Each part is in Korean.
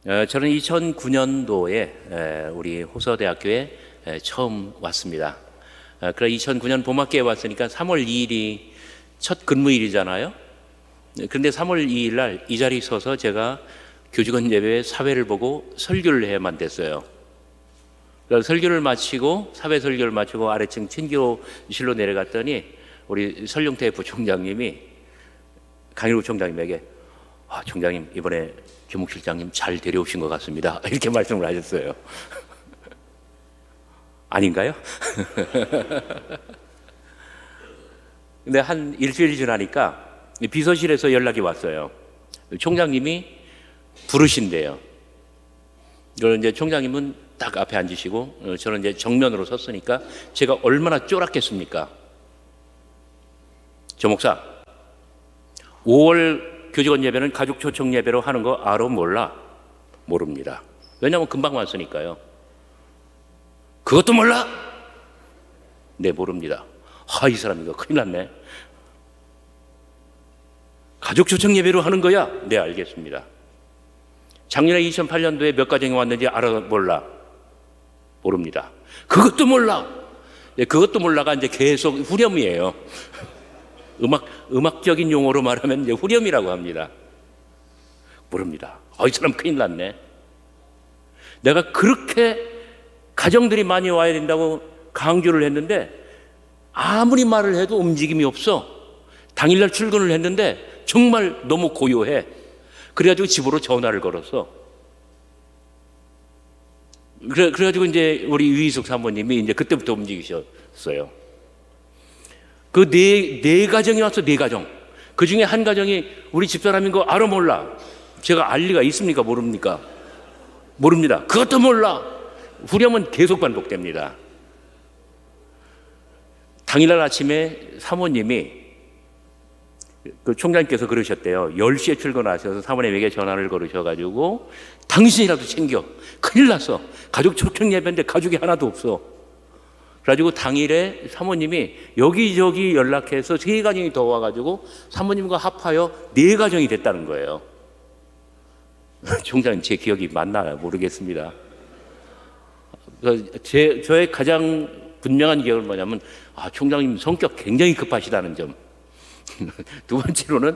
저는 2009년도에 우리 호서대학교에 처음 왔습니다. 그래 2009년 봄학기에 왔으니까 3월 2일이 첫 근무일이잖아요. 그런데 3월 2일 날 이 자리에 서서 제가 교직원 예배 사회를 보고 설교를 해야만 됐어요. 그래서 설교를 마치고 사회 설교를 마치고 아래층 친교실로 내려갔더니 우리 설용태 부총장님이 강일우 총장님에게 총장님 이번에 교목실장님 잘 데려오신 것 같습니다 이렇게 말씀을 하셨어요. 아닌가요? 근데 한 일주일이 지나니까 비서실에서 연락이 왔어요. 총장님이 부르신대요. 그래서 이제 총장님은 딱 앞에 앉으시고 저는 이제 정면으로 섰으니까 제가 얼마나 쫄았겠습니까? 조 목사, 5월 교직원 예배는 가족 초청 예배로 하는 거 알아 몰라? 모릅니다. 왜냐하면 금방 왔으니까요. 그것도 몰라? 네, 모릅니다. 이 사람 이거 큰일 났네. 가족 초청 예배로 하는 거야? 네, 알겠습니다. 작년에 2008년도에 몇 가정이 왔는지 알아 몰라? 모릅니다. 그것도 몰라? 네, 그것도 몰라가 이제 계속 후렴이에요. 음악적인 용어로 말하면 이제 후렴이라고 합니다. 모릅니다. 이 사람 큰일 났네. 내가 그렇게 가정들이 많이 와야 된다고 강조를 했는데 아무리 말을 해도 움직임이 없어. 당일날 출근을 했는데 정말 너무 고요해. 그래가지고 집으로 전화를 걸었어. 그래가지고 이제 우리 유희숙 사모님이 이제 그때부터 움직이셨어요. 그 네 가정이 왔어, 네 가정. 그 중에 한 가정이 우리 집사람인 거 알아 몰라? 제가 알 리가 있습니까? 모릅니까? 모릅니다. 그것도 몰라. 후렴은 계속 반복됩니다. 당일날 아침에 사모님이 그 총장님께서 그러셨대요. 10시에 출근하셔서 사모님에게 전화를 걸으셔가지고 당신이라도 챙겨. 큰일 났어. 가족 초청 예배인데 가족이 하나도 없어. 그래가지고 당일에 사모님이 여기저기 연락해서 3가정이 더 와가지고 사모님과 합하여 4가정이 됐다는 거예요. 총장님 제 기억이 맞나요? 모르겠습니다. 저의 가장 분명한 기억은 뭐냐면 총장님 성격 굉장히 급하시다는 점. 두 번째로는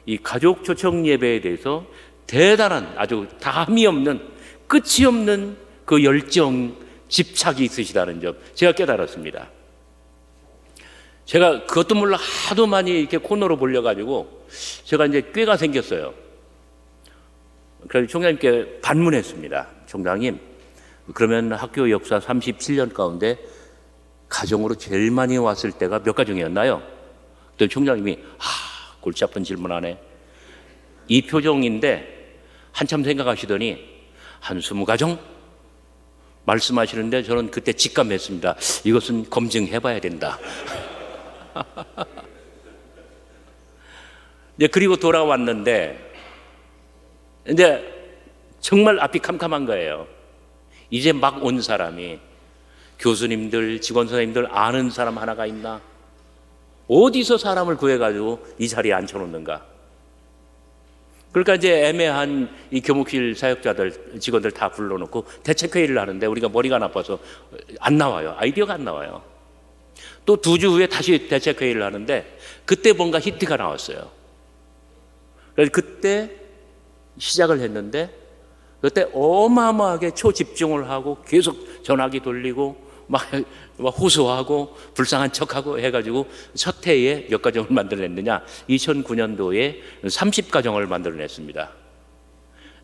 이 가족 초청 예배에 대해서 대단한 아주 담이 없는 끝이 없는 그 열정 집착이 있으시다는 점 제가 깨달았습니다. 제가 그것도 몰라 하도 많이 이렇게 코너로 몰려가지고 제가 이제 꾀가 생겼어요. 그래서 총장님께 반문했습니다. 총장님, 그러면 학교 역사 37년 가운데 가정으로 제일 많이 왔을 때가 몇 가정이었나요? 그때 총장님이 골치 아픈 질문하네. 이 표정인데 한참 생각하시더니 한 20가정? 말씀하시는데 저는 그때 직감했습니다. 이것은 검증해봐야 된다. 그리고 돌아왔는데 이제 정말 앞이 캄캄한 거예요. 이제 막 온 사람이 교수님들, 직원 선생님들 아는 사람 하나가 있나? 어디서 사람을 구해가지고 이 자리에 앉혀놓는가? 그러니까 이제 애매한 이 교목실 사역자들, 직원들 다 불러놓고 대책회의를 하는데 우리가 머리가 나빠서 안 나와요. 아이디어가 안 나와요. 또 2주 후에 다시 대책회의를 하는데 그때 뭔가 히트가 나왔어요. 그래서 그때 시작을 했는데 그때 어마어마하게 초집중을 하고 계속 전화기 돌리고 막 호소하고 불쌍한 척하고 해가지고 첫 해에 몇 가정을 만들어냈느냐? 2009년도에 30가정을 만들어냈습니다.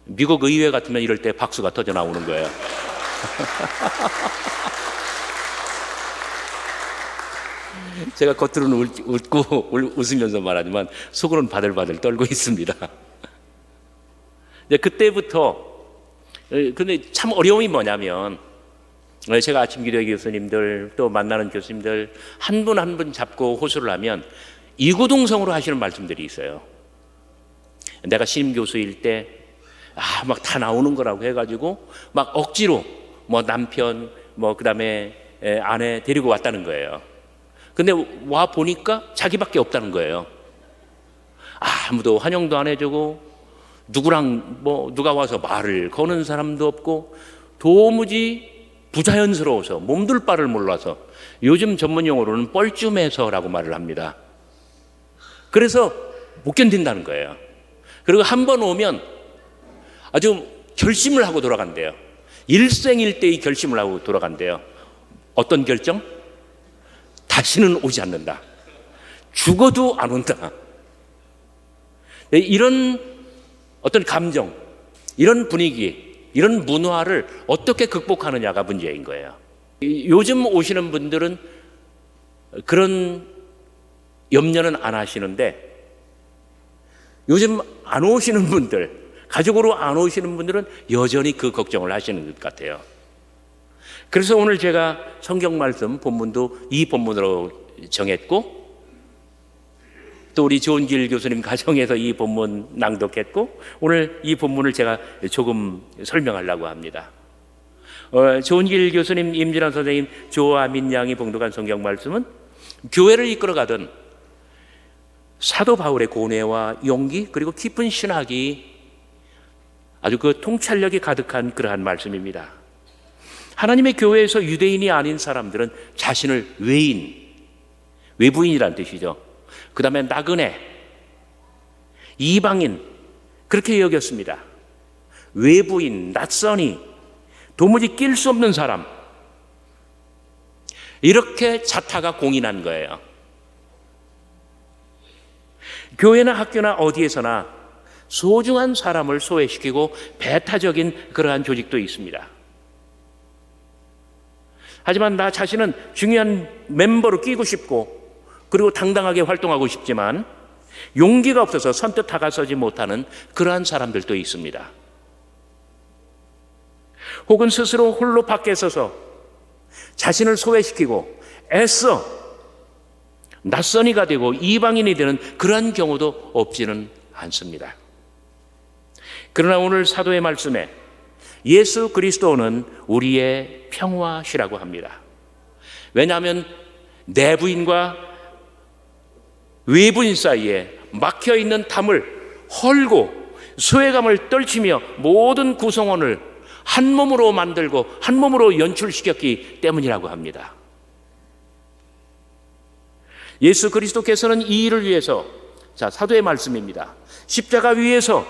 미국 의회 같으면 이럴 때 박수가 터져 나오는 거예요. 제가 겉으로는 웃고 웃으면서 말하지만 속으로는 바들바들 떨고 있습니다. 그때부터 근데 참 어려움이 뭐냐면 제가 아침 기도회 교수님들 또 만나는 교수님들 한 분 한 분 잡고 호소를 하면 이구동성으로 하시는 말씀들이 있어요. 내가 신임 교수일 때 막 다 나오는 거라고 해가지고 막 억지로 남편 그다음에 아내 데리고 왔다는 거예요. 근데 와 보니까 자기밖에 없다는 거예요. 아무도 환영도 안 해주고 누구랑 누가 와서 말을 거는 사람도 없고 도무지 부자연스러워서 몸둘 바를 몰라서 요즘 전문 용어로는 뻘쭘해서라고 말을 합니다. 그래서 못 견딘다는 거예요. 그리고 한 번 오면 아주 결심을 하고 돌아간대요. 일생일대의 결심을 하고 돌아간대요. 어떤 결정? 다시는 오지 않는다. 죽어도 안 온다. 이런 어떤 감정, 이런 분위기, 이런 문화를 어떻게 극복하느냐가 문제인 거예요. 요즘 오시는 분들은 그런 염려는 안 하시는데, 요즘 안 오시는 분들, 가족으로 안 오시는 분들은 여전히 그 걱정을 하시는 것 같아요. 그래서 오늘 제가 성경 말씀 본문도 이 본문으로 정했고, 또 우리 조은길 교수님 가정에서 이 본문 낭독했고, 오늘 이 본문을 제가 조금 설명하려고 합니다. 조은길 교수님, 임진환 선생님, 조아민 양이 봉독한 성경 말씀은 교회를 이끌어가던 사도 바울의 고뇌와 용기, 그리고 깊은 신학이 아주 그 통찰력이 가득한 그러한 말씀입니다. 하나님의 교회에서 유대인이 아닌 사람들은 자신을 외부인이란 뜻이죠. 그 다음에 나그네, 이방인, 그렇게 여겼습니다. 외부인, 낯선이, 도무지 낄 수 없는 사람, 이렇게 자타가 공인한 거예요. 교회나 학교나 어디에서나 소중한 사람을 소외시키고 배타적인 그러한 조직도 있습니다. 하지만 나 자신은 중요한 멤버로 끼고 싶고, 그리고 당당하게 활동하고 싶지만 용기가 없어서 선뜻 다가서지 못하는 그러한 사람들도 있습니다. 혹은 스스로 홀로 밖에 서서 자신을 소외시키고 애써 낯선이가 되고 이방인이 되는 그러한 경우도 없지는 않습니다. 그러나 오늘 사도의 말씀에 예수 그리스도는 우리의 평화시라고 합니다. 왜냐하면 내부인과 외부인 사이에 막혀있는 담을 헐고 소외감을 떨치며 모든 구성원을 한 몸으로 만들고 한 몸으로 연출시켰기 때문이라고 합니다. 예수 그리스도께서는 이 일을 위해서, 사도의 말씀입니다, 십자가 위에서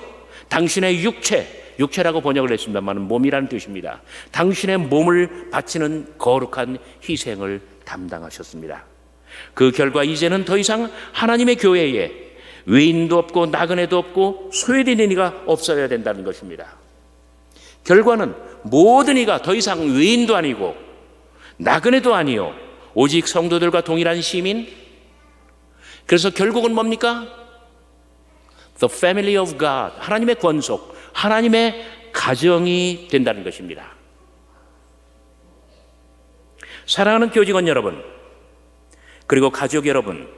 당신의 육체라고 번역을 했습니다만 몸이라는 뜻입니다. 당신의 몸을 바치는 거룩한 희생을 담당하셨습니다. 그 결과 이제는 더 이상 하나님의 교회에 외인도 없고 나그네도 없고 소외된 이가 없어야 된다는 것입니다. 결과는 모든 이가 더 이상 외인도 아니고 나그네도 아니요 오직 성도들과 동일한 시민. 그래서 결국은 뭡니까? The family of God, 하나님의 권속, 하나님의 가정이 된다는 것입니다. 사랑하는 교직원 여러분, 그리고 가족 여러분,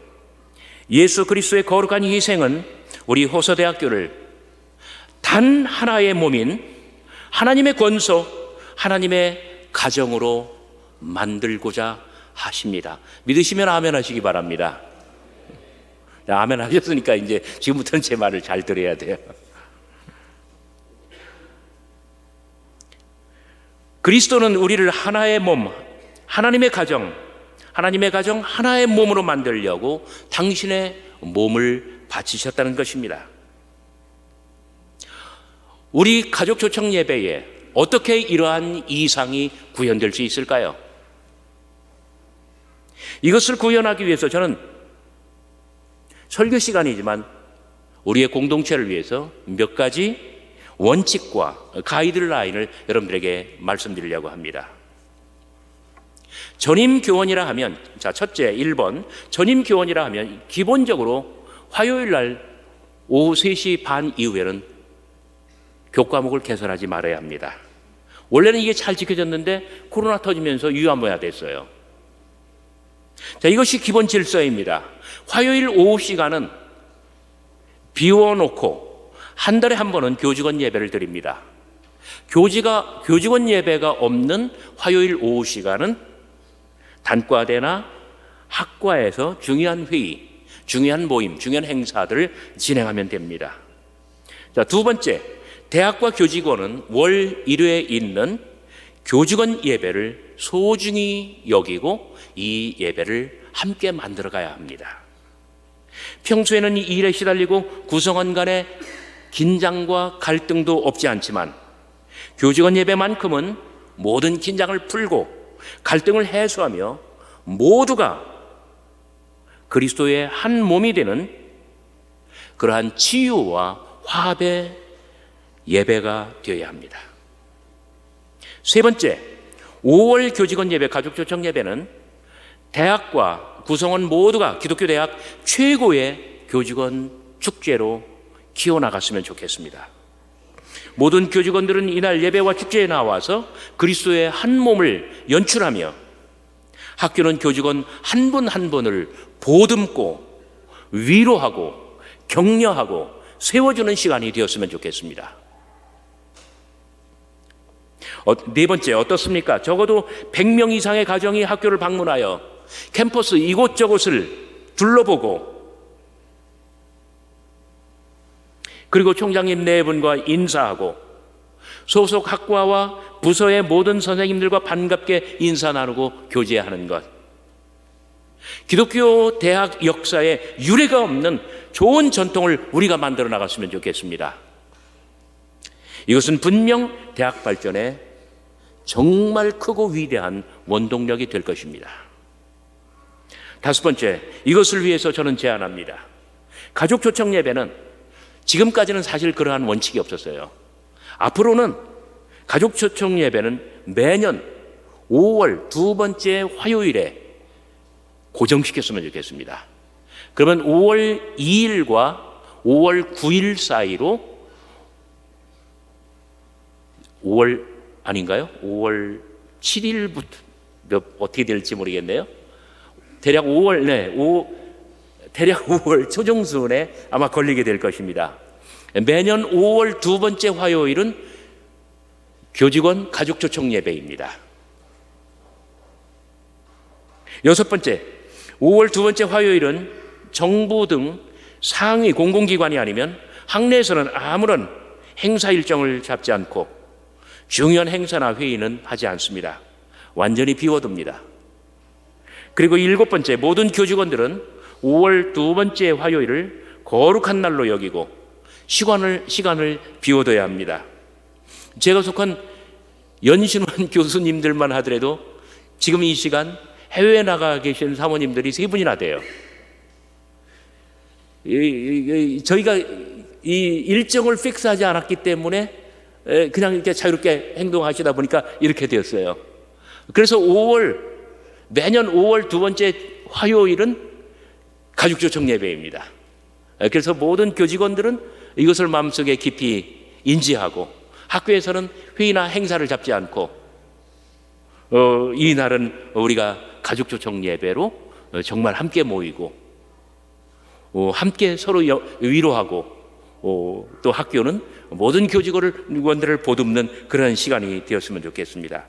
예수 그리스도의 거룩한 희생은 우리 호서대학교를 단 하나의 몸인 하나님의 권속, 하나님의 가정으로 만들고자 하십니다. 믿으시면 아멘 하시기 바랍니다. 아멘 하셨으니까 이제 지금부터는 제 말을 잘 들어야 돼요. 그리스도는 우리를 하나의 몸, 하나님의 가정, 하나의 몸으로 만들려고 당신의 몸을 바치셨다는 것입니다. 우리 가족 초청 예배에 어떻게 이러한 이상이 구현될 수 있을까요? 이것을 구현하기 위해서 저는 설교 시간이지만 우리의 공동체를 위해서 몇 가지 원칙과 가이드라인을 여러분들에게 말씀드리려고 합니다. 전임교원이라 하면, 첫째 1번, 전임교원이라 하면 기본적으로 화요일 날 오후 3시 반 이후에는 교과목을 개설하지 말아야 합니다. 원래는 이게 잘 지켜졌는데 코로나 터지면서 유야무야 됐어요. 이것이 기본 질서입니다. 화요일 오후 시간은 비워놓고 한 달에 한 번은 교직원 예배를 드립니다. 교직원 예배가 없는 화요일 오후 시간은 단과대나 학과에서 중요한 회의, 중요한 모임, 중요한 행사들을 진행하면 됩니다. 자, 두 번째, 대학과 교직원은 월 1회에 있는 교직원 예배를 소중히 여기고 이 예배를 함께 만들어 가야 합니다. 평소에는 이 일에 시달리고 구성원 간의 긴장과 갈등도 없지 않지만 교직원 예배만큼은 모든 긴장을 풀고 갈등을 해소하며 모두가 그리스도의 한 몸이 되는 그러한 치유와 화합의 예배가 되어야 합니다. 세 번째, 5월 교직원 예배, 가족초청 예배는 대학과 구성원 모두가 기독교 대학 최고의 교직원 축제로 키워나갔으면 좋겠습니다. 모든 교직원들은 이날 예배와 축제에 나와서 그리스도의 한 몸을 연출하며 학교는 교직원 한 분 한 분을 보듬고 위로하고 격려하고 세워주는 시간이 되었으면 좋겠습니다. 네 번째, 어떻습니까? 적어도 100명 이상의 가정이 학교를 방문하여 캠퍼스 이곳저곳을 둘러보고 그리고 총장님 네 분과 인사하고 소속 학과와 부서의 모든 선생님들과 반갑게 인사 나누고 교제하는 것, 기독교 대학 역사에 유례가 없는 좋은 전통을 우리가 만들어 나갔으면 좋겠습니다. 이것은 분명 대학 발전에 정말 크고 위대한 원동력이 될 것입니다. 다섯 번째, 이것을 위해서 저는 제안합니다. 가족 초청 예배는 지금까지는 사실 그러한 원칙이 없었어요. 앞으로는 가족 초청 예배는 매년 5월 두 번째 화요일에 고정시켰으면 좋겠습니다. 그러면 5월 2일과 5월 9일 사이로 5월 아닌가요? 5월 7일부터 어떻게 될지 모르겠네요. 대략 5월 초중순에 아마 걸리게 될 것입니다. 매년 5월 두 번째 화요일은 교직원 가족 초청 예배입니다. 여섯 번째, 5월 두 번째 화요일은 정부 등 상위 공공기관이 아니면 학내에서는 아무런 행사 일정을 잡지 않고 중요한 행사나 회의는 하지 않습니다. 완전히 비워둡니다. 그리고 일곱 번째, 모든 교직원들은 5월 두 번째 화요일을 거룩한 날로 여기고 시간을 비워둬야 합니다. 제가 속한 연신원 교수님들만 하더라도 지금 이 시간 해외에 나가 계신 사모님들이 3분이나 돼요. 저희가 이 일정을 픽스하지 않았기 때문에 그냥 이렇게 자유롭게 행동하시다 보니까 이렇게 되었어요. 그래서 매년 5월 두 번째 화요일은 가족초청 예배입니다. 그래서 모든 교직원들은 이것을 마음속에 깊이 인지하고 학교에서는 회의나 행사를 잡지 않고 이 날은 우리가 가족초청 예배로 정말 함께 모이고 함께 서로 위로하고 또 학교는 모든 교직원들을 보듬는 그런 시간이 되었으면 좋겠습니다.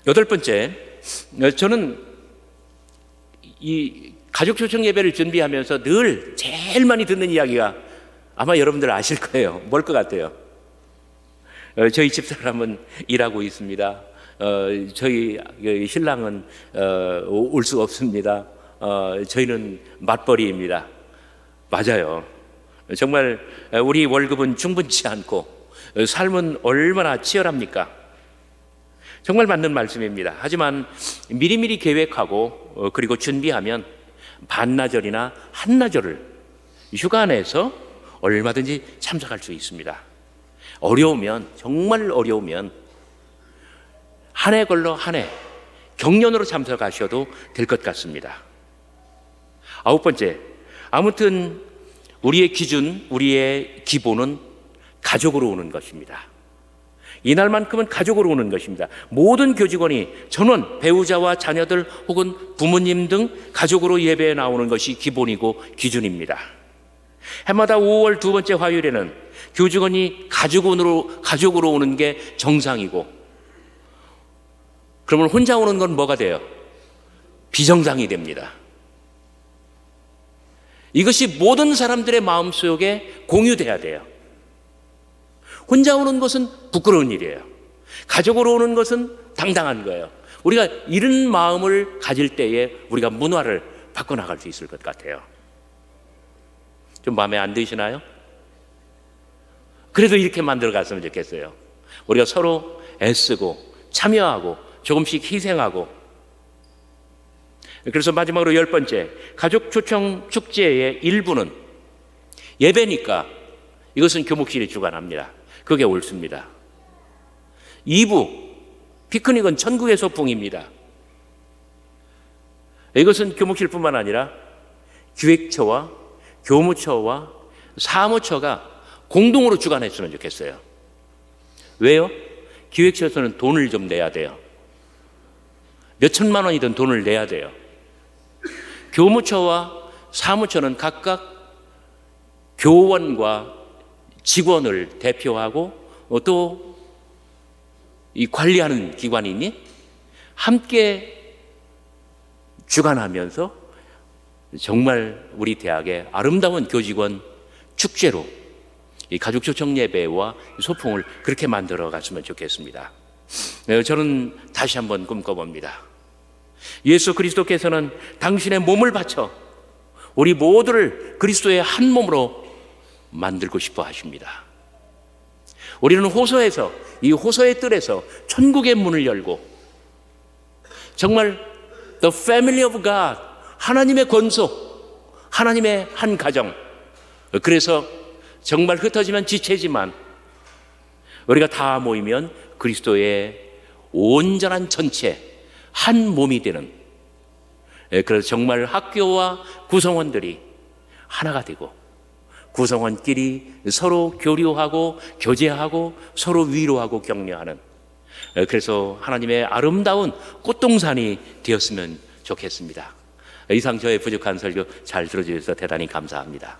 여덟 번째, 저는 이 가족초청 예배를 준비하면서 늘 제일 많이 듣는 이야기가 아마 여러분들 아실 거예요. 뭘 것 같아요? 저희 집사람은 일하고 있습니다. 저희 신랑은 올 수 없습니다. 저희는 맞벌이입니다. 맞아요. 정말 우리 월급은 충분치 않고 삶은 얼마나 치열합니까? 정말 맞는 말씀입니다. 하지만 미리미리 계획하고 그리고 준비하면 반나절이나 한나절을 휴가 내서 얼마든지 참석할 수 있습니다. 어려우면, 정말 어려우면 한 해 걸러 한 해 경련으로 참석하셔도 될 것 같습니다. 아홉 번째, 아무튼 우리의 기준, 우리의 기본은 가족으로 오는 것입니다. 이날만큼은 가족으로 오는 것입니다. 모든 교직원이 전원 배우자와 자녀들 혹은 부모님 등 가족으로 예배에 나오는 것이 기본이고 기준입니다. 해마다 5월 두 번째 화요일에는 교직원이 가족으로 오는 게 정상이고, 그러면 혼자 오는 건 뭐가 돼요? 비정상이 됩니다. 이것이 모든 사람들의 마음속에 공유돼야 돼요. 혼자 오는 것은 부끄러운 일이에요. 가족으로 오는 것은 당당한 거예요. 우리가 이런 마음을 가질 때에 우리가 문화를 바꿔나갈 수 있을 것 같아요. 좀 마음에 안 드시나요? 그래도 이렇게 만들어 갔으면 좋겠어요. 우리가 서로 애쓰고 참여하고 조금씩 희생하고. 그래서 마지막으로 10번째, 가족 초청 축제의 일부는 예배니까 이것은 교목실이 주관합니다. 그게 옳습니다. 2부, 피크닉은 천국의 소풍입니다. 이것은 교목실뿐만 아니라 기획처와 교무처와 사무처가 공동으로 주관했으면 좋겠어요. 왜요? 기획처에서는 돈을 좀 내야 돼요. 몇 천만 원이든 돈을 내야 돼요. 교무처와 사무처는 각각 교원과 직원을 대표하고 또 이 관리하는 기관이니 함께 주관하면서 정말 우리 대학의 아름다운 교직원 축제로 이 가족 초청 예배와 소풍을 그렇게 만들어 갔으면 좋겠습니다. 저는 다시 한번 꿈꿔봅니다. 예수 그리스도께서는 당신의 몸을 바쳐 우리 모두를 그리스도의 한 몸으로 만들고 싶어 하십니다. 우리는 호소에서, 이 호소의 뜰에서 천국의 문을 열고 정말 The Family of God, 하나님의 권속, 하나님의 한 가정. 그래서 정말 흩어지면 지체지만 우리가 다 모이면 그리스도의 온전한 전체, 한 몸이 되는, 그래서 정말 학교와 구성원들이 하나가 되고 구성원끼리 서로 교류하고 교제하고 서로 위로하고 격려하는, 그래서 하나님의 아름다운 꽃동산이 되었으면 좋겠습니다. 이상 저의 부족한 설교 잘 들어주셔서 대단히 감사합니다.